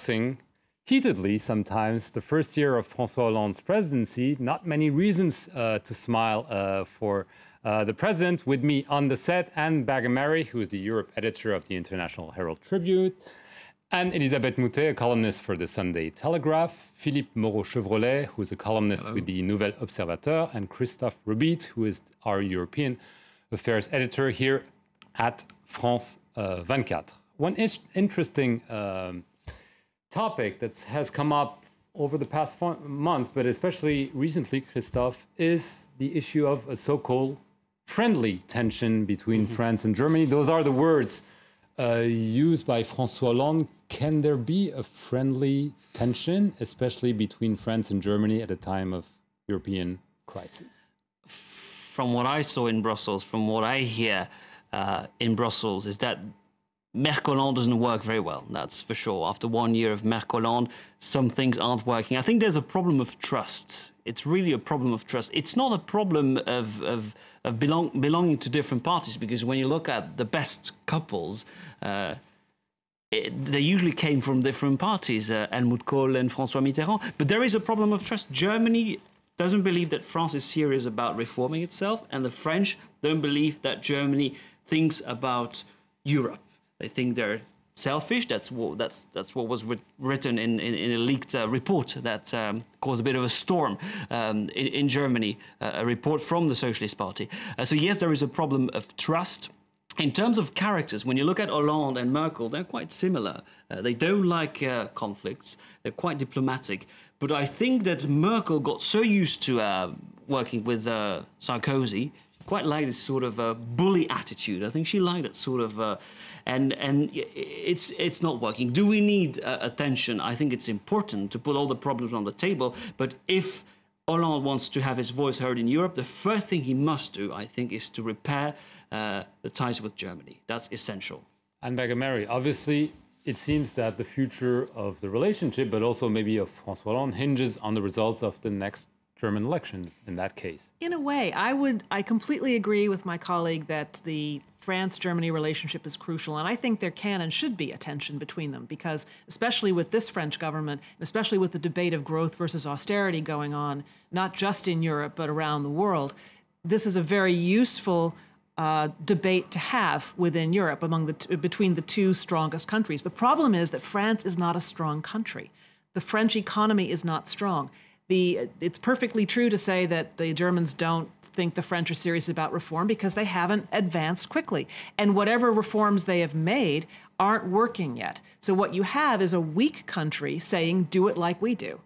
discussing heatedly sometimes the first year of François Hollande's presidency. Not many reasons to smile for the president. With me on the set, Anne Bagamary, who is the Europe editor of the International Herald Tribune, and Elisabeth Moutet, a columnist for the Sunday Telegraph, Philippe Moreau-Chevrolet, who is a columnist with the Nouvel Observateur, and Christophe Robit, who is our European affairs editor here at France 24. One interesting topic that has come up over the past month, but especially recently, Christophe, is the issue of a so-called friendly tension between France and Germany. Those are the words used by François Hollande. Can there be a friendly tension, especially between France and Germany at a time of European crisis? From what I saw in Brussels, from what I hear in Brussels, is that Merkel doesn't work very well, that's for sure. After 1 year of Merkel, some things aren't working. I think there's a problem of trust. It's really a problem of trust. It's not a problem of belonging to different parties, because when you look at the best couples, they usually came from different parties, Helmut Kohl and François Mitterrand. But there is a problem of trust. Germany doesn't believe that France is serious about reforming itself, and the French don't believe that Germany thinks about Europe. They think they're selfish. That's what was written in a leaked report that caused a bit of a storm in Germany, a report from the Socialist Party. So yes, there is a problem of trust. In terms of characters, when you look at Hollande and Merkel, they're quite similar. They don't like conflicts. They're quite diplomatic. But I think that Merkel got so used to working with Sarkozy, quite like this sort of bully attitude. I think she liked it sort of, and it's not working. Do we need attention? I think it's important to put all the problems on the table. But if Hollande wants to have his voice heard in Europe, the first thing he must do, I think, is to repair the ties with Germany. That's essential. And Bagamary, obviously, it seems that the future of the relationship, but also maybe of François Hollande, hinges on the results of the next German elections in that case. In a way, I completely agree with my colleague that the France-Germany relationship is crucial, and I think there can and should be a tension between them, because especially with this French government, and especially with the debate of growth versus austerity going on, not just in Europe, but around the world, this is a very useful debate to have within Europe between the two strongest countries. The problem is that France is not a strong country. The French economy is not strong. It's perfectly true to say that the Germans don't think the French are serious about reform because they haven't advanced quickly. And whatever reforms they have made aren't working yet. So what you have is a weak country saying, do it like we do.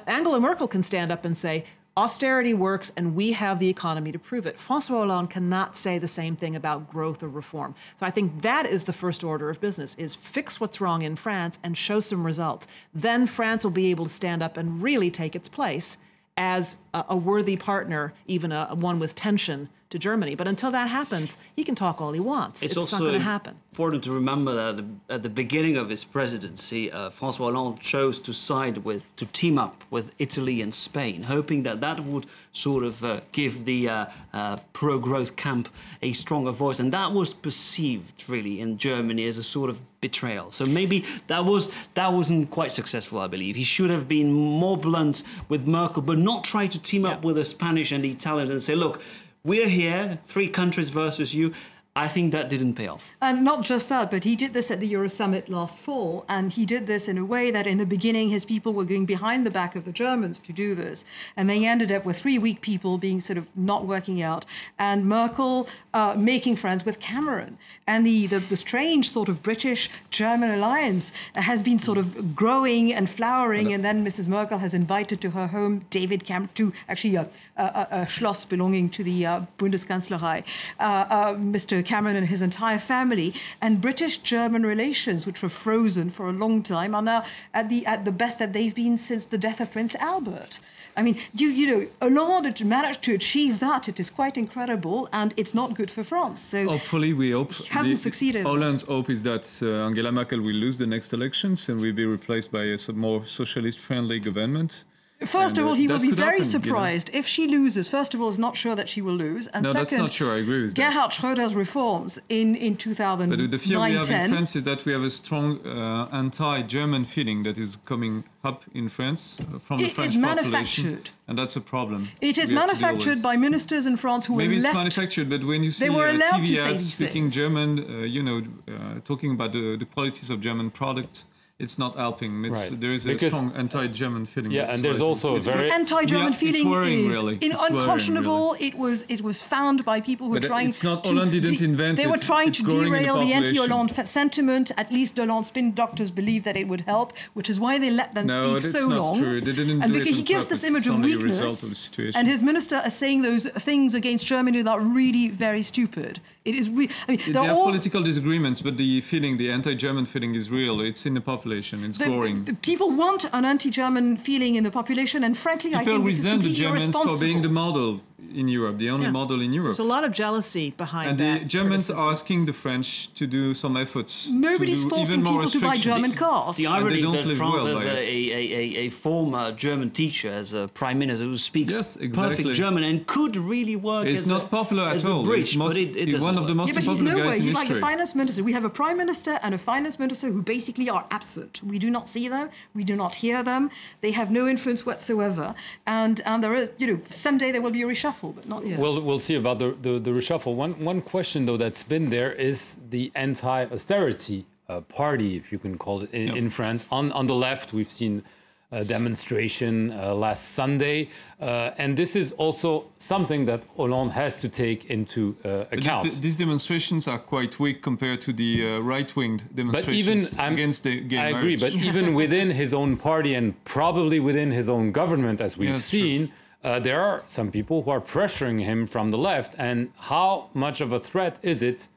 Angela Merkel can stand up and say, austerity works and we have the economy to prove it. François Hollande cannot say the same thing about growth or reform. So I think that is the first order of business, is fix what's wrong in France and show some results. Then France will be able to stand up and really take its place as a worthy partner, even one with tension to Germany. But until that happens, he can talk all he wants. It's not going to happen. It's important to remember that at the beginning of his presidency, François Hollande chose to team up with Italy and Spain, hoping that would sort of give the pro-growth camp a stronger voice. And that was perceived, really, in Germany as a sort of betrayal. So maybe that wasn't quite successful, I believe. He should have been more blunt with Merkel, but not try to team up with the Spanish and the Italians and say, look, we're here, 3 countries versus you. I think that didn't pay off. And not just that, but he did this at the Euro Summit last fall, and he did this in a way that in the beginning his people were going behind the back of the Germans to do this, and they ended up with 3 weak people being sort of not working out, and Merkel making friends with Cameron. And the strange sort of British-German alliance has been sort of growing and flowering, and then Mrs. Merkel has invited to her home David Cameron, to actually a Schloss belonging to the Bundeskanzlerei, Mr. Cameron and his entire family, and British-German relations, which were frozen for a long time, are now at the best that they've been since the death of Prince Albert. I mean, you know, Hollande managed to achieve that. It is quite incredible, and it's not good for France. So hopefully, we hope he hasn't succeeded. Hollande's hope is that Angela Merkel will lose the next elections and will be replaced by a more socialist-friendly government. First of all, he will that be could very happen, you know. surprised if she loses. First of all, it's not sure that she will lose. And No, second, that's not sure. I agree with that. Gerhard Schröder's reforms in 2009 But the fear we have in 10. France is that we have a strong anti-German feeling that is coming up in France from the It French is population, manufactured. and that's a problem. It is we have to deal manufactured with. by ministers in France who Maybe were it's left. manufactured, but when you see were allowed to TV say ads these speaking things. German, talking about the qualities of German products, it's not helping. Right. There is a Because- strong anti-German feeling. Yeah, that's and there's rising. also a It's very- Anti-German it's feeling worrying, is really. It's worrying, unconscionable. really. It was found by people who were But trying it's not- to. Hollande didn't invent They were it. trying It's to growing in the derail the population. anti-Hollande sentiment. At least Hollande spin doctors believed that it would help, which is why they let them No, speak that's so not long. true. They didn't and do it because he on gives purpose. this image It's of only a weakness, result of the situation. and his minister are saying those things against Germany that are really very stupid. It is. I mean, There they're are all. political disagreements, but the feeling, the anti-German feeling is real. It's in the population. It's growing. The people want an anti-German feeling in the population, and frankly, I People think this is resent the completely Germans for irresponsible. being the model in Europe, the only Yeah. model in Europe. There's a lot of jealousy behind And that. the Germans criticism. are asking the French to do some efforts. Nobody's to do forcing even more people to buy restrictions. German cars. The And irony they is don't that live France well has by it. a former German teacher as a prime minister who speaks Yes, exactly. perfect German and could really work It's as not a, popular as at a all. bridge, It's most- but it doesn't one of the work. most Yeah, but he's unpopular nowhere. guys in He's like the history. finance minister. We have a prime minister and a finance minister who basically are absent. We do not see them. We do not hear them. They have no influence whatsoever. And there are, someday there will be a reshuffle, but not yet. We'll see about the reshuffle. One question, though, that's been there is the anti-austerity party, if you can call it, in France. On the left, we've seen a demonstration last Sunday. And this is also something that Hollande has to take into account. These demonstrations are quite weak compared to the right-wing But demonstrations even against the gay I marriage. agree, but even within his own party and probably within his own government, as we've that's true. seen, there are some people who are pressuring him from the left. And how much of a threat is it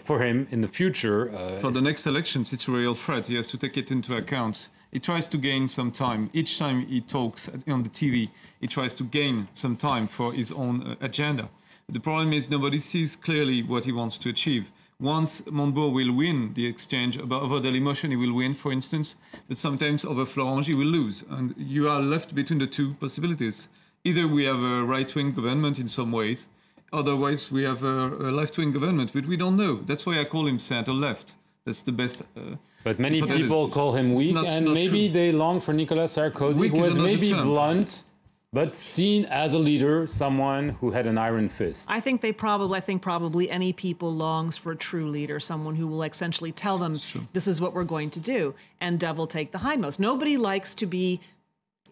for him in the future? For the next elections, it's a real threat. He has to take it into account. He tries to gain some time. Each time he talks on the TV, he tries to gain some time for his own agenda. The problem is nobody sees clearly what he wants to achieve. Once Montebourg will win the exchange over Dailymotion, he will win, for instance, but sometimes over Florange, he will lose. And you are left between the two possibilities. Either we have a right-wing government in some ways, otherwise we have a left-wing government, but we don't know. That's why I call him center-left. That's the best. But many But that people is- call him it's weak, not- and not maybe true. they long for Nicolas Sarkozy, Weak who is was another maybe term. blunt, but seen as a leader, someone who had an iron fist. I think probably any people longs for a true leader, someone who will essentially tell them, this is what we're going to do, and devil take the hindmost. Nobody likes to be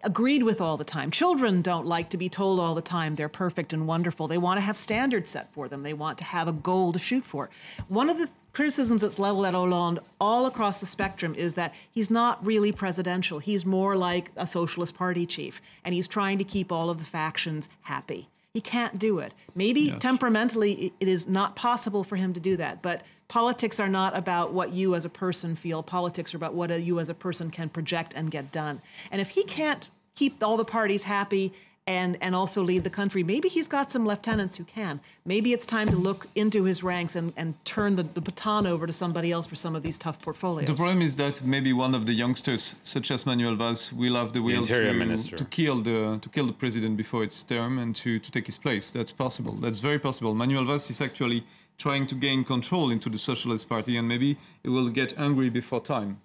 agreed with all the time. Children don't like to be told all the time they're perfect and wonderful. They want to have standards set for them. They want to have a goal to shoot for. One of the criticisms that's leveled at Hollande all across the spectrum is that he's not really presidential. He's more like a Socialist Party chief, and he's trying to keep all of the factions happy. He can't do it. Maybe temperamentally it is not possible for him to do that, but politics are not about what you as a person feel. Politics are about what you as a person can project and get done. And if he can't keep all the parties happy and also lead the country, maybe he's got some lieutenants who can. Maybe it's time to look into his ranks and turn the baton over to somebody else for some of these tough portfolios. The problem is that maybe one of the youngsters, such as Manuel Valls, will have the will Interior Minister. to kill the president before its term and to take his place. That's possible. That's very possible. Manuel Valls is actually trying to gain control into the Socialist Party, and maybe it will get angry before time.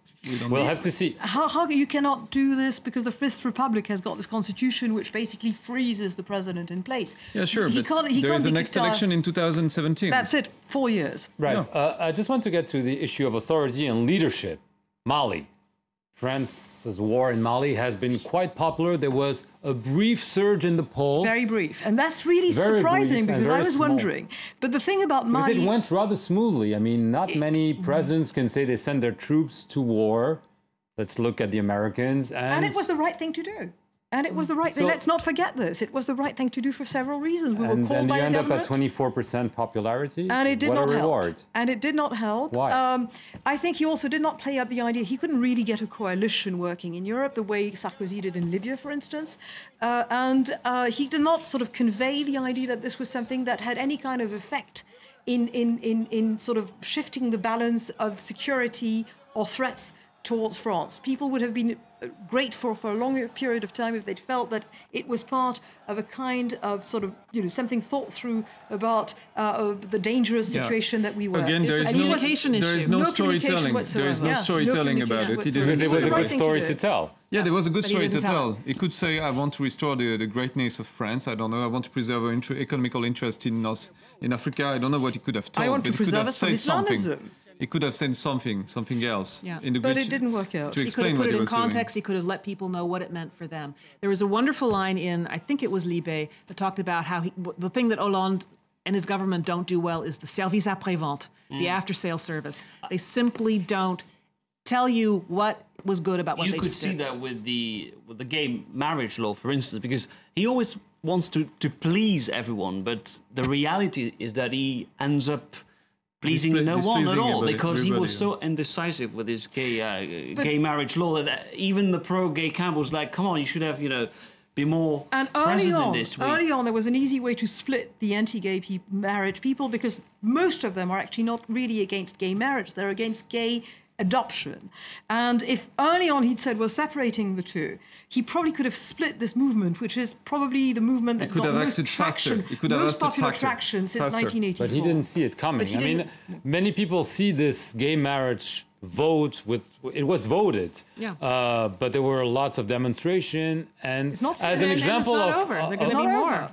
We'll have to see. How you cannot do this because the Fifth Republic has got this constitution which basically freezes the president in place. Yeah, sure, He but can't there is be a next kicked out. election in 2017. That's it, 4 years. Right. I just want to get to the issue of authority and leadership. Mali. France's war in Mali has been quite popular. There was a brief surge in the polls. Very brief. And that's really Very surprising brief and because I very was small. wondering. But the thing about Because Mali... it went rather smoothly. I mean, not many presidents can say they send their troops to war. Let's look at the Americans. And it was the right thing to do. And it was the right thing. So- Let's not forget this. It was the right thing to do for several reasons. We were and called by you the end up at government. 24% popularity. And it did what not a help. reward. And it did not help. Why? I think he also did not play up the idea. He couldn't really get a coalition working in Europe the way Sarkozy did in Libya, for instance. And he did not sort of convey the idea that this was something that had any kind of effect in sort of shifting the balance of security or threats towards France. People would have been grateful for a longer period of time if they'd felt that it was part of a kind of sort of, something thought through about the dangerous situation that we were. Again, there is no storytelling. There is no storytelling about it. There was a good story to tell. Yeah, there was a good story to tell. He could say, I want to restore the greatness of France. I don't know. I want to preserve our economical interest in Africa. I don't know what he could have told. I want to preserve us from Islamism. He could have said something else. Yeah. But it didn't work out. He could have put it in context. He could have let people know what it meant for them. There was a wonderful line in, I think it was Libé, that talked about how the thing that Hollande and his government don't do well is the service après-vente, the after-sale service. They simply don't tell you what was good about what they just did. You could see that with the gay marriage law, for instance, because he always wants to please everyone, but the reality is that he ends up pleasing no one at all, because he was so indecisive with his gay marriage law that even the pro-gay camp was like, come on, you should have, be more present in this. Early on, there was an easy way to split the anti-gay marriage people, because most of them are actually not really against gay marriage. They're against gay adoption. And if early on he'd said, we're separating the two, he probably could have split this movement, which is probably the movement that got most traction, most popular traction since 1984. But he didn't see it coming. I mean, many people see this gay marriage vote it was voted, but there were lots of demonstration, and it's not as an example it's not of over. They're going to be more.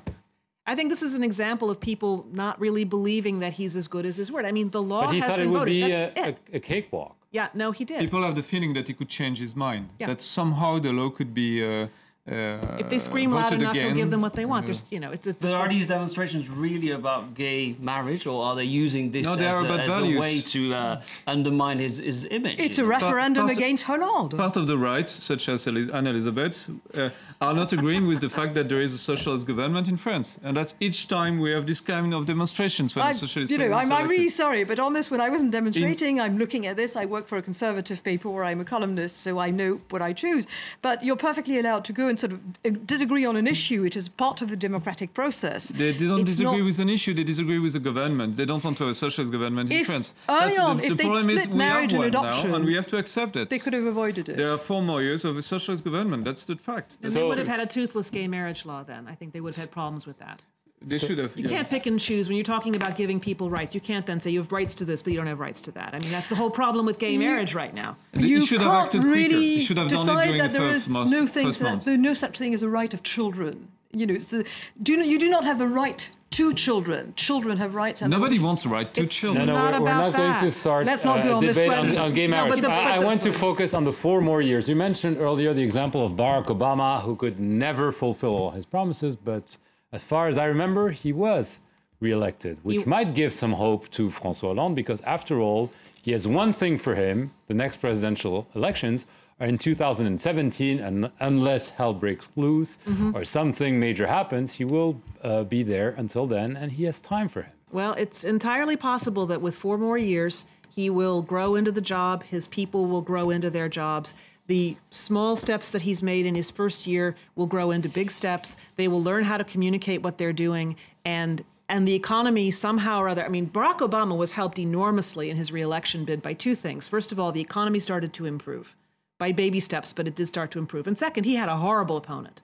I think this is an example of people not really believing that he's as good as his word. I mean, the law has been voted. But he thought it would be a cakewalk. Yeah, no, he did. People have the feeling that he could change his mind, that somehow the law could be if they scream loud enough, he'll give them what they want. There's, but are these demonstrations really about gay marriage, or are they using this as a way to undermine his image? It's a referendum against Hollande. Part of the right, such as Anne-Elisabeth, are not agreeing with the fact that there is a socialist government in France, and that's each time we have this kind of demonstrations when the socialist I'm really sorry, but on this, when I wasn't demonstrating, I'm looking at this. I work for a conservative paper where I'm a columnist, so I know what I choose. But you're perfectly allowed to go and sort of disagree on an issue, which is part of the democratic process. They don't disagree with an issue, they disagree with the government. They don't want to have a socialist government in France. If they split marriage and adoption, and we have to accept it. They could have avoided it. There are 4 more years of a socialist government, that's the fact. And they would have had a toothless gay marriage law then. I think they would have had problems with that. They should have. You can't pick and choose. When you're talking about giving people rights, you can't then say you have rights to this, but you don't have rights to that. I mean, that's the whole problem with gay marriage right now. You should can't have acted really quicker. You should have done it during that the there first is months. no such thing as a right of children. So you do not have the right to children. Children have rights. And nobody wants the right to children. No, we're not going to start Let's not go on debate this on gay marriage. I want to focus on the 4 more years. You mentioned earlier the example of Barack Obama, who could never fulfill all his promises, but as far as I remember, he was re-elected, which might give some hope to François Hollande, because after all, he has one thing for him: the next presidential elections are in 2017, and unless hell breaks loose or something major happens, he will be there until then, and he has time for him. Well, it's entirely possible that with 4 more years, he will grow into the job, his people will grow into their jobs. The small steps that he's made in his first year will grow into big steps. They will learn how to communicate what they're doing, and the economy somehow or other. I mean, Barack Obama was helped enormously in his re-election bid by 2 things. First of all, the economy started to improve by baby steps, but it did start to improve. And second, he had a horrible opponent.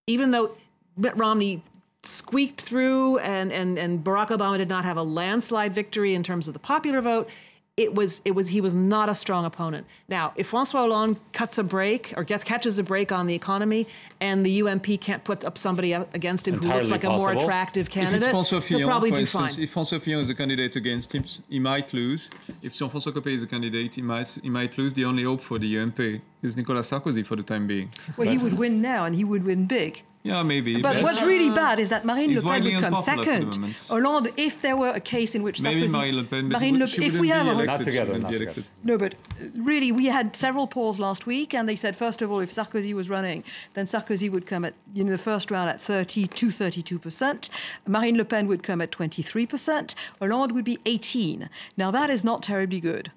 Even though Mitt Romney squeaked through and Barack Obama did not have a landslide victory in terms of the popular vote, he was not a strong opponent. Now, if François Hollande cuts a break or catches a break on the economy, and the UMP can't put up somebody against him who looks like a more attractive candidate, he'll probably do fine. If François Fillon is a candidate against him, he might lose. If Jean-François Copé is a candidate, he might lose. The only hope for the UMP is Nicolas Sarkozy for the time being. Well, he would win now, and he would win big. Yeah, maybe. But what's really bad is that Marine Le Pen would come second. Hollande, if there were a case in which maybe Sarkozy... Marine Le Pen, but if we have not together. No, but really, we had several polls last week, and they said, first of all, if Sarkozy was running, then Sarkozy would come at, in the first round at 32%. Marine Le Pen would come at 23%. Hollande would be 18%. Now, that is not terribly good.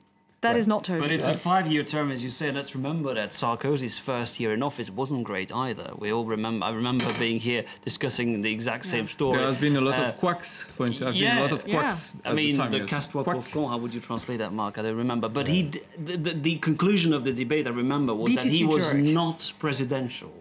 That is not totally. But it's a 5-year term, as you say. Let's remember that Sarkozy's first year in office wasn't great either. We all remember. I remember being here discussing the exact same story. There has been a lot of quacks, for instance. There have been a lot of quacks. I mean, at the yes. Castor Quack. Pauvron, how would you translate that, Mark? I don't remember. But the conclusion of the debate, I remember, was that he BTT was Zurich. not presidential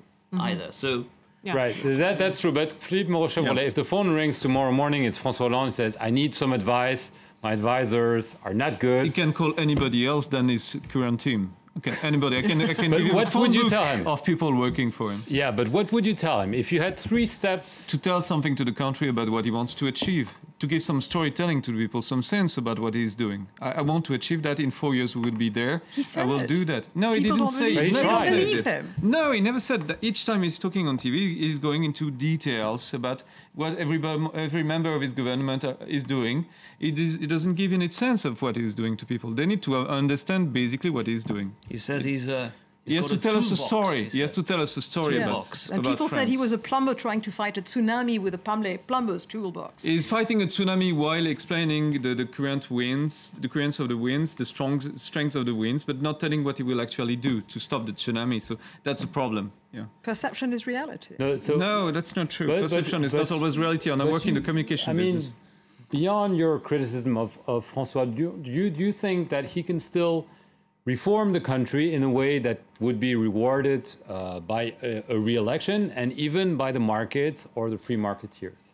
either. So. Yeah. Right, that's true. But Philippe Moreau-Chevrolet, if the phone rings tomorrow morning, it's François Hollande, he says, I need some advice. My advisors are not good. He can call anybody else than his current team. Okay, anybody. I can give him what a phone would you book tell him? of people working for him. Yeah, but what would you tell him? If you had 3 steps... To tell something to the country about what he wants to achieve. To give some storytelling to the people, some sense about what he's doing. I want to achieve that. In 4 years we will be there. He said I will it. do that. No, he People didn't don't say believe it. him. Never They don't said believe it. him. No, he never said that. Each time he's talking on TV, he's going into details about what every member of his government is doing. He doesn't give any sense of what he's doing to people. They need to understand basically what he's doing. He says he's He has to tell us a story. He has to tell us a story about And people said he France. was a plumber trying to fight a tsunami with a plumber's toolbox. He's fighting a tsunami while explaining the current winds, the currents of the winds, the strengths of the winds, but not telling what he will actually do to stop the tsunami. So that's a problem. Yeah. Perception is reality. No, that's not true. But- Perception is not always reality, and I work in the communication business. Beyond your criticism of François, do you think that he can still reform the country in a way that would be rewarded by a re-election and even by the markets or the free marketeers?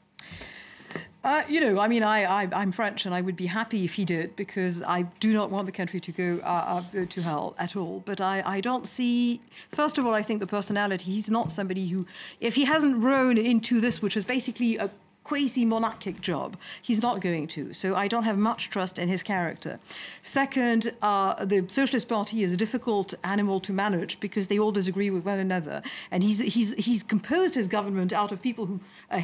I'm French, and I would be happy if he did, because I do not want the country to go to hell at all. But I don't see, first of all, I think the personality, he's not somebody who, if he hasn't grown into this, which is basically a quasi-monarchic job, he's not going to. So I don't have much trust in his character. Second, the Socialist Party is a difficult animal to manage because they all disagree with one another. And he's composed his government out of people who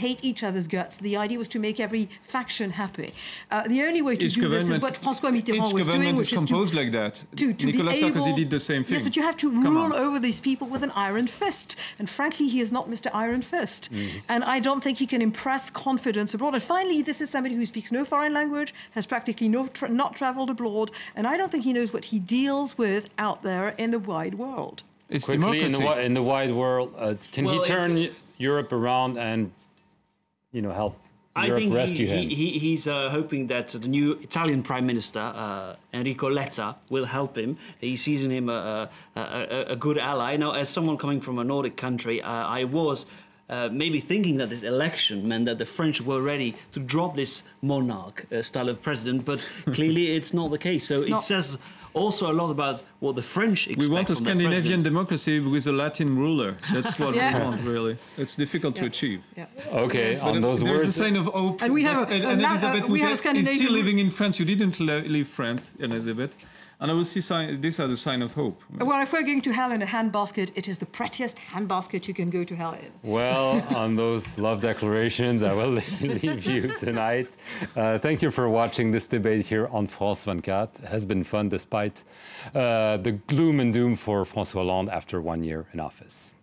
hate each other's guts. The idea was to make every faction happy. The only way to do this is what François Mitterrand was doing, which is composed like that. Nicolas Sarkozy did the same thing. Yes, but you have to rule over these people with an iron fist. And frankly, he is not Mr. Iron Fist. And I don't think he can impress confidence abroad. And finally, this is somebody who speaks no foreign language, has practically not traveled abroad, and I don't think he knows what he deals with out there in the wide world. It's Quickly, democracy. in the wide world, can he turn Europe around and help Europe rescue him? He's hoping that the new Italian Prime Minister, Enrico Letta, will help him. He sees in him a good ally. Now, as someone coming from a Nordic country, I was maybe thinking that this election meant that the French were ready to drop this monarch style of president, but clearly it's not the case. So it says also a lot about what the French expect. We want a from their Scandinavian president. democracy with a Latin ruler. That's what we want, really. It's difficult to achieve. Yeah. Okay, on those There's words. a sign of hope. And we have Elizabeth we have a is Scandinavian still living in France. You didn't leave France, Elizabeth. And I will see this as a sign of hope. Well, if we're going to hell in a handbasket, it is the prettiest handbasket you can go to hell in. Well, on those love declarations, I will leave you tonight. Thank you for watching this debate here on France 24. It has been fun despite the gloom and doom for François Hollande after 1 year in office.